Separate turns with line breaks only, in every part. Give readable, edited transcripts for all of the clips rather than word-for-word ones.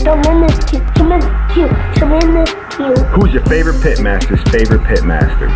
Tremendous cute, tremendous cute, tremendous cute.
Who's your favorite pitmaster's favorite pitmaster?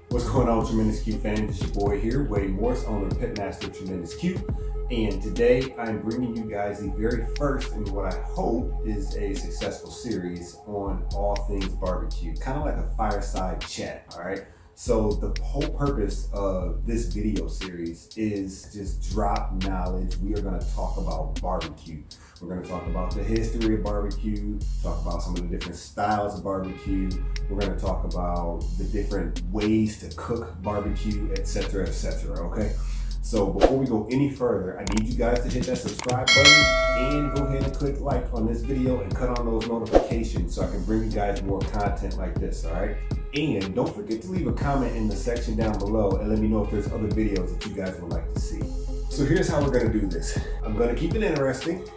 What's going on, Tremendous Q fans? It's your boy here, Wade Morris, owner of Pitmaster Tremendous Q. And today I'm bringing you guys the very first in what I hope is a successful series on all things barbecue, kind of like a fireside chat, all right? So the whole purpose of this video series is just drop knowledge. We are going to talk about barbecue. We're going to talk about the history of barbecue, talk about some of the different styles of barbecue. We're going to talk about the different ways to cook barbecue, etc., okay? So before we go any further, I need you guys to hit that subscribe button and go ahead and click like on this video and cut on those notifications so I can bring you guys more content like this, all right? And don't forget to leave a comment in the section down below and let me know if there's other videos that you guys would like to see. So here's how we're gonna do this. I'm gonna keep it interesting.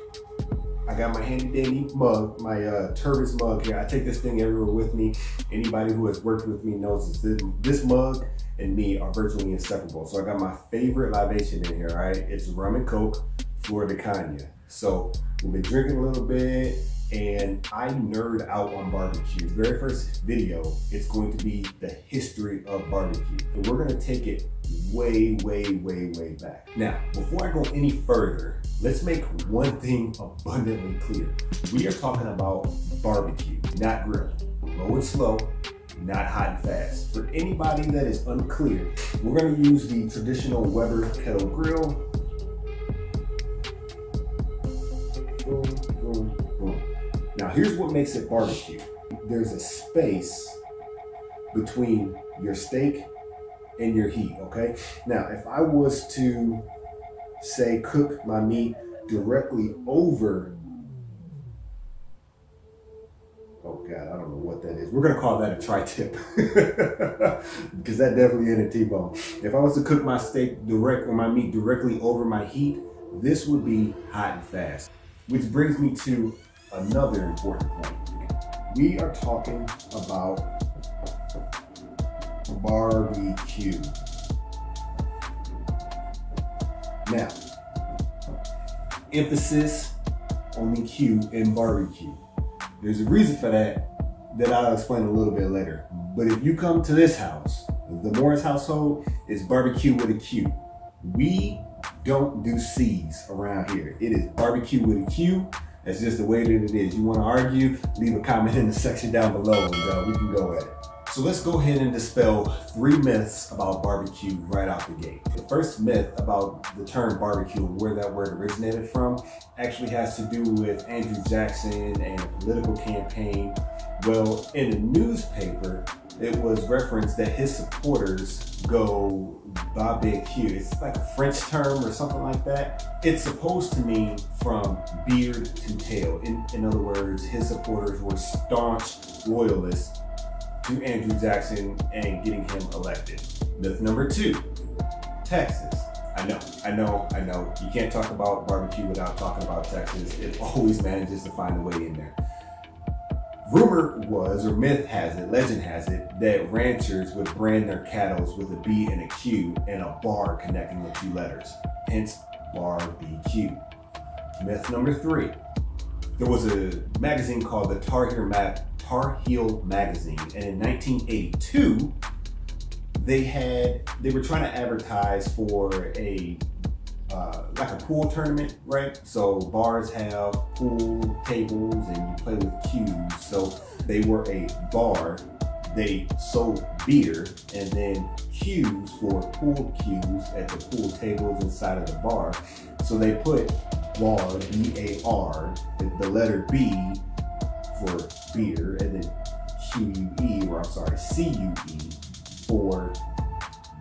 I got my handy dandy mug, my Turbis mug here. I take this thing everywhere with me. Anybody who has worked with me knows this mug and me are virtually inseparable. So I got my favorite libation in here, all right? It's rum and coke, Florida Cognac. So we've been drinking a little bit and I nerd out on barbecue. The very first video, it's going to be the history of barbecue. And we're gonna take it way back. Now, before I go any further, let's make one thing abundantly clear. We are talking about barbecue, not grill. Low and slow, not hot and fast. For anybody that is unclear, we're gonna use the traditional Weber kettle grill. Boom, boom, boom. Now here's what makes it barbecue. There's a space between your steak and your heat, okay? Now, if I was to say cook my meat directly over, oh God, I don't know what that is. We're gonna call that a tri-tip because that definitely ain't a T-bone. If I was to cook my my meat directly over my heat, this would be hot and fast. Which brings me to another important point. We are talking about barbecue. Now, emphasis on the Q in barbecue. There's a reason for that I'll explain a little bit later. But if you come to this house, the Morris household, is barbecue with a Q. We don't do C's around here. It is barbecue with a Q. That's just the way that it is. You want to argue, leave a comment in the section down below and we can go at it. So let's go ahead and dispel 3 myths about barbecue right out the gate. The first myth about the term barbecue and where that word originated from actually has to do with Andrew Jackson and a political campaign. Well, in a newspaper, it was referenced that his supporters go Barbeque. It's like a French term or something like that. It's supposed to mean from beard to tail. In other words, his supporters were staunch loyalists to Andrew Jackson and getting him elected. Myth number 2, Texas. I know. You can't talk about barbecue without talking about Texas. It always manages to find a way in there. Rumor was, or myth has it, legend has it, that ranchers would brand their cattle with a B and a Q and a bar connecting the 2 letters, hence barbecue. Myth number 3, there was a magazine called the Tar Heel magazine, and in 1982, they were trying to advertise for a like a pool tournament, right? So bars have pool tables and you play with cues. So they were a bar. They sold beer and then cues for pool cues at the pool tables inside of the bar. So they put bar, B-A-R, the letter B for beer, and then Q-U-E, or I'm sorry, C-U-E for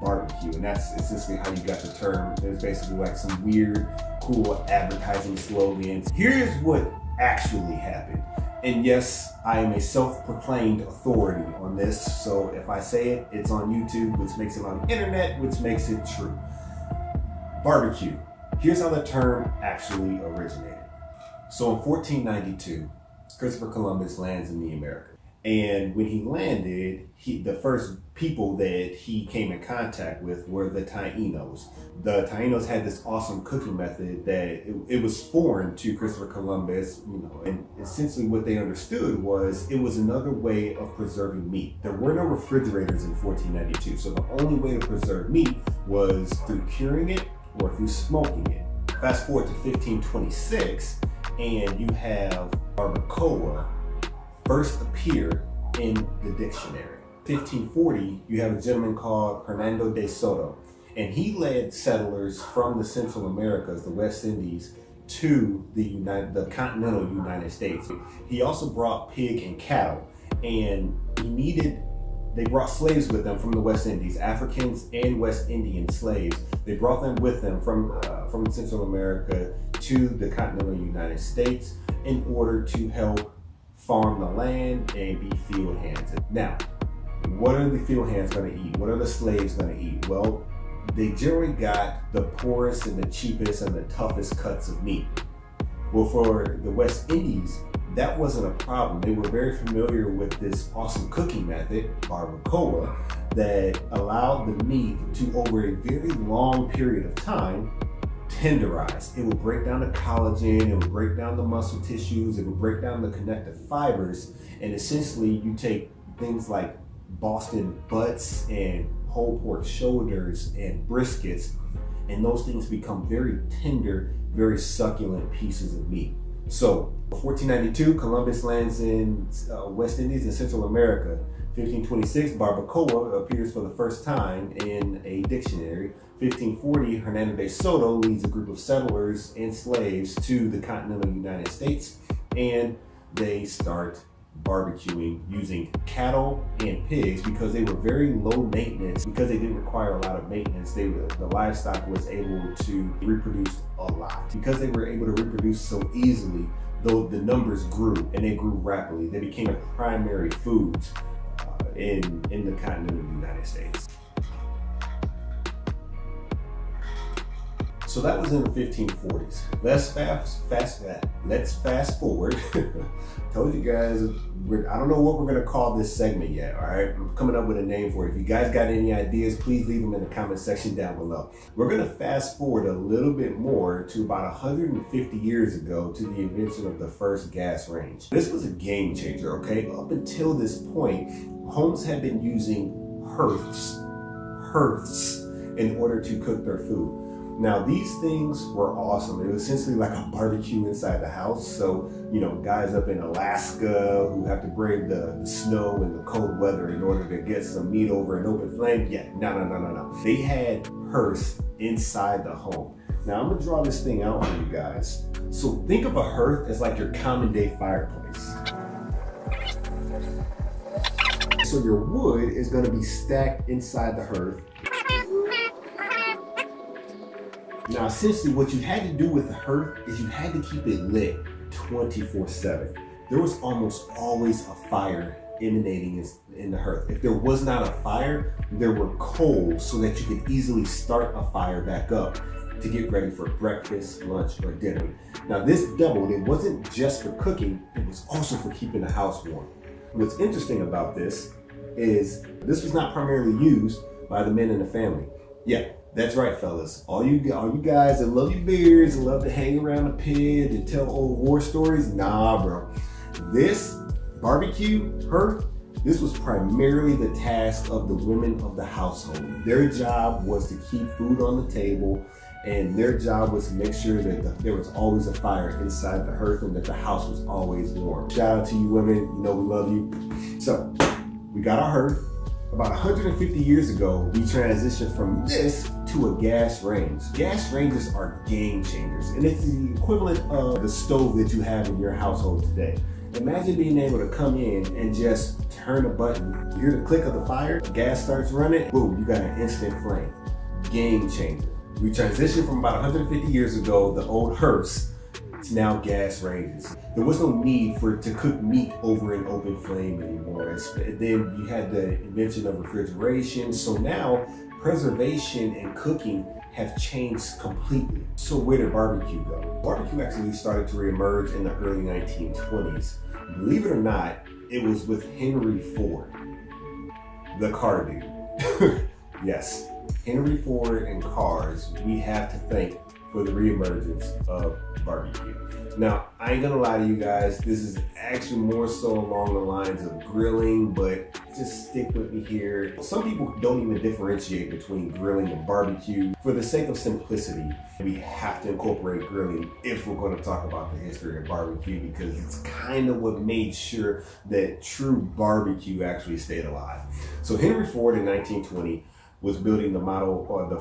barbecue. And that's essentially how you got the term. There's basically like some weird, cool advertising slogans. Here's what actually happened. And yes, I am a self-proclaimed authority on this. So if I say it, it's on YouTube, which makes it on the internet, which makes it true. Barbecue. Here's how the term actually originated. So in 1492, Christopher Columbus lands in the Americas. And when he landed, the first people that he came in contact with were the Taínos. The Taínos had this awesome cooking method that it was foreign to Christopher Columbus, and essentially what they understood was it was another way of preserving meat. There were no refrigerators in 1492, so the only way to preserve meat was through curing it or through smoking it. Fast forward to 1526, and you have barbacoa first appear in the dictionary. 1540, you have a gentleman called Hernando de Soto, and he led settlers from the Central Americas, the West Indies, to the continental United States. He also brought pig and cattle, and they brought slaves with them from the West Indies, Africans and West Indian slaves. They brought them with them from Central America to the continental United States in order to help farm the land and be field hands. Now, what are the field hands going to eat? What are the slaves going to eat? Well, they generally got the poorest and the cheapest and the toughest cuts of meat. Well, for the West Indies, that wasn't a problem. They were very familiar with this awesome cooking method, barbacoa, that allowed the meat to, over a very long period of time, tenderize. It would break down the collagen, it would break down the muscle tissues, it would break down the connective fibers, and essentially you take things like Boston butts and whole pork shoulders and briskets, and those things become very tender, very succulent pieces of meat. So 1492, Columbus lands in West Indies and Central America. 1526, barbacoa appears for the first time in a dictionary. 1540, Hernando de Soto leads a group of settlers and slaves to the continental United States, and they start barbecuing using cattle and pigs because they were very low maintenance. Because they didn't require a lot of maintenance, the livestock was able to reproduce a lot. Because they were able to reproduce so easily, though the numbers grew, and they grew rapidly, they became a primary foods in the continental United States. So that was in the 1540s. Let's fast forward. Told you guys, I don't know what we're gonna call this segment yet, all right? I'm coming up with a name for it. If you guys got any ideas, please leave them in the comment section down below. We're gonna fast forward a little bit more to about 150 years ago to the invention of the first gas range. This was a game changer, okay? Up until this point, homes had been using hearths in order to cook their food. Now, these things were awesome. It was essentially like a barbecue inside the house. So, guys up in Alaska who have to brave the snow and the cold weather in order to get some meat over an open flame. Yeah, no. They had hearths inside the home. Now, I'm gonna draw this thing out for you guys. So think of a hearth as like your common day fireplace. So your wood is gonna be stacked inside the hearth. Now, essentially what you had to do with the hearth is you had to keep it lit 24/7. There was almost always a fire emanating in the hearth. If there was not a fire, there were coals so that you could easily start a fire back up to get ready for breakfast, lunch, or dinner. Now, this doubled. It wasn't just for cooking, it was also for keeping the house warm. What's interesting about this is this was not primarily used by the men in the family. Yeah, that's right, fellas. All you guys that love your beers and love to hang around the pit and tell old war stories, nah, bro. This barbecue hearth, this was primarily the task of the women of the household. Their job was to keep food on the table, and their job was to make sure that there was always a fire inside the hearth and that the house was always warm. Shout out to you women, we love you. So, we got our hearth. About 150 years ago, we transitioned from this to a gas range. Gas ranges are game changers, and it's the equivalent of the stove that you have in your household today. Imagine being able to come in and just turn a button. You hear the click of the fire, the gas starts running, boom, you got an instant flame. Game changer. We transitioned from about 150 years ago, the old hearths, to now gas ranges. There was no need to cook meat over an open flame anymore. Then you had the invention of refrigeration. So now preservation and cooking have changed completely. So where did barbecue go? Barbecue actually started to reemerge in the early 1920s. Believe it or not, It was with Henry Ford, the car dude. Yes, Henry Ford and cars, we have to thank for the reemergence of barbecue. Now, I ain't gonna lie to you guys, this is actually more so along the lines of grilling, but just stick with me here. Some people don't even differentiate between grilling and barbecue. For the sake of simplicity, we have to incorporate grilling if we're gonna talk about the history of barbecue, because it's kind of what made sure that true barbecue actually stayed alive. So Henry Ford in 1920 was building the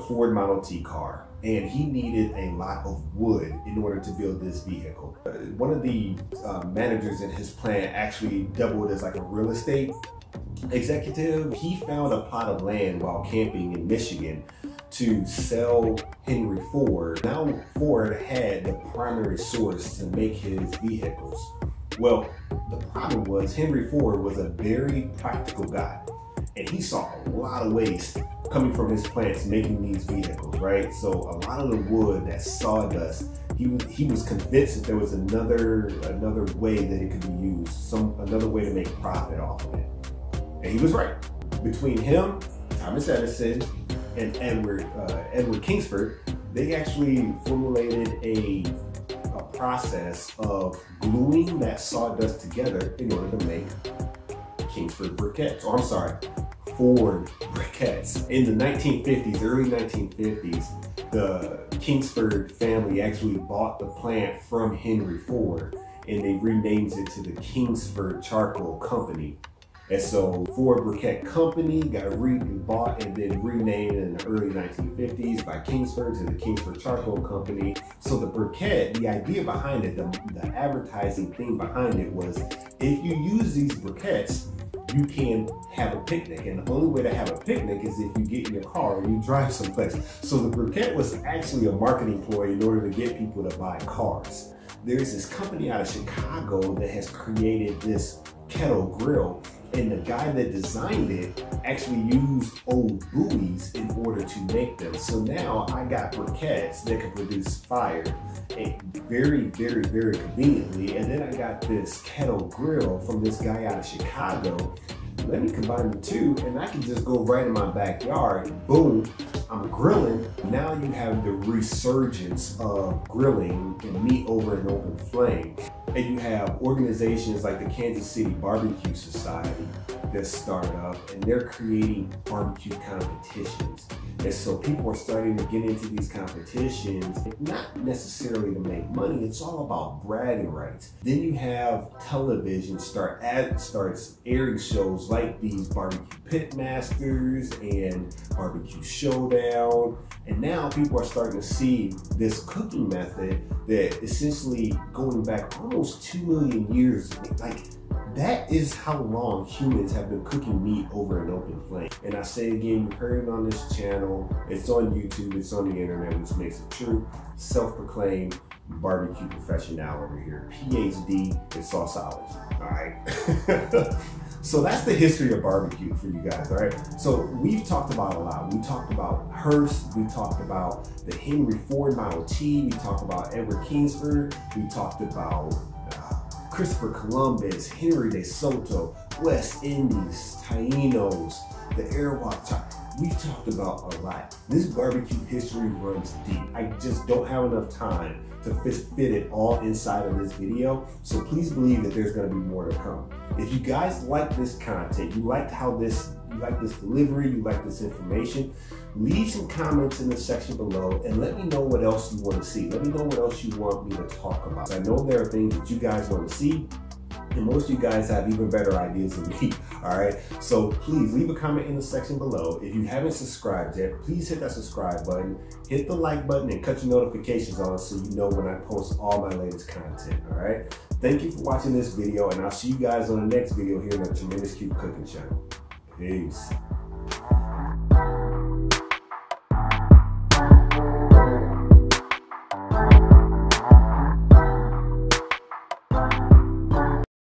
Ford Model T car, and he needed a lot of wood in order to build this vehicle. One of the managers in his plant actually doubled as like a real estate executive. He found a plot of land while camping in Michigan to sell Henry Ford. Now Ford had the primary source to make his vehicles. Well, the problem was Henry Ford was a very practical guy, and he saw a lot of waste coming from his plants making these vehicles, right? So a lot of the wood, that sawdust, he was convinced that there was another way that it could be used, another way to make profit off of it. And he was right. Between him, Thomas Edison, and Edward Kingsford, they actually formulated a process of gluing that sawdust together in order to make Kingsford briquettes. Oh, I'm sorry, Ford briquettes. In the 1950s, early 1950s, the Kingsford family actually bought the plant from Henry Ford, and they renamed it to the Kingsford Charcoal Company. And so Ford Briquette Company got bought and then renamed in the early 1950s by Kingsford to the Kingsford Charcoal Company. So the briquette, the idea behind it, the advertising thing behind it was, if you use these briquettes, you can have a picnic. And the only way to have a picnic is if you get in your car and you drive someplace. So the briquette was actually a marketing ploy in order to get people to buy cars. There's this company out of Chicago that has created this kettle grill, and the guy that designed it actually used old buoys in order to make them. So now I got briquettes that can produce fire, and very, very, very conveniently. And then I got this kettle grill from this guy out of Chicago. Let me combine the two, and I can just go right in my backyard. Boom, I'm grilling. Now you have the resurgence of grilling and meat over an open flame. And you have organizations like the Kansas City Barbecue Society that start up, and they're creating barbecue competitions. And so people are starting to get into these competitions, not necessarily to make money, it's all about bragging rights. Then you have television starts airing shows like these Barbecue Pit Masters and Barbecue Showdown. And now people are starting to see this cooking method that essentially going back almost 2 million years. Like, that is how long humans have been cooking meat over an open flame. And I say again, you heard it on this channel, it's on YouTube, it's on the internet, which makes it true. Self-proclaimed barbecue professional over here, PhD in sauceology, all right? So that's the history of barbecue for you guys, all right? So we've talked about a lot. We talked about Hearst, we talked about the Henry Ford Model T, we talked about Edward Kingsford, we talked about Christopher Columbus, Henry de Soto, West Indies, Taínos, the Arawak tribe. We've talked about a lot. This barbecue history runs deep. I just don't have enough time to fit it all inside of this video. So please believe that there's gonna be more to come. If you guys like this content, you like this delivery, you like this information, leave some comments in the section below and let me know what else you want to see. Let me know what else you want me to talk about. I know there are things that you guys want to see, and most of you guys have even better ideas than me, all right? So please leave a comment in the section below. If you haven't subscribed yet, please hit that subscribe button, hit the like button, and cut your notifications on so you know when I post all my latest content, all right? Thank you for watching this video, and I'll see you guys on the next video here on the Tremendous Cute Cooking Channel. Peace.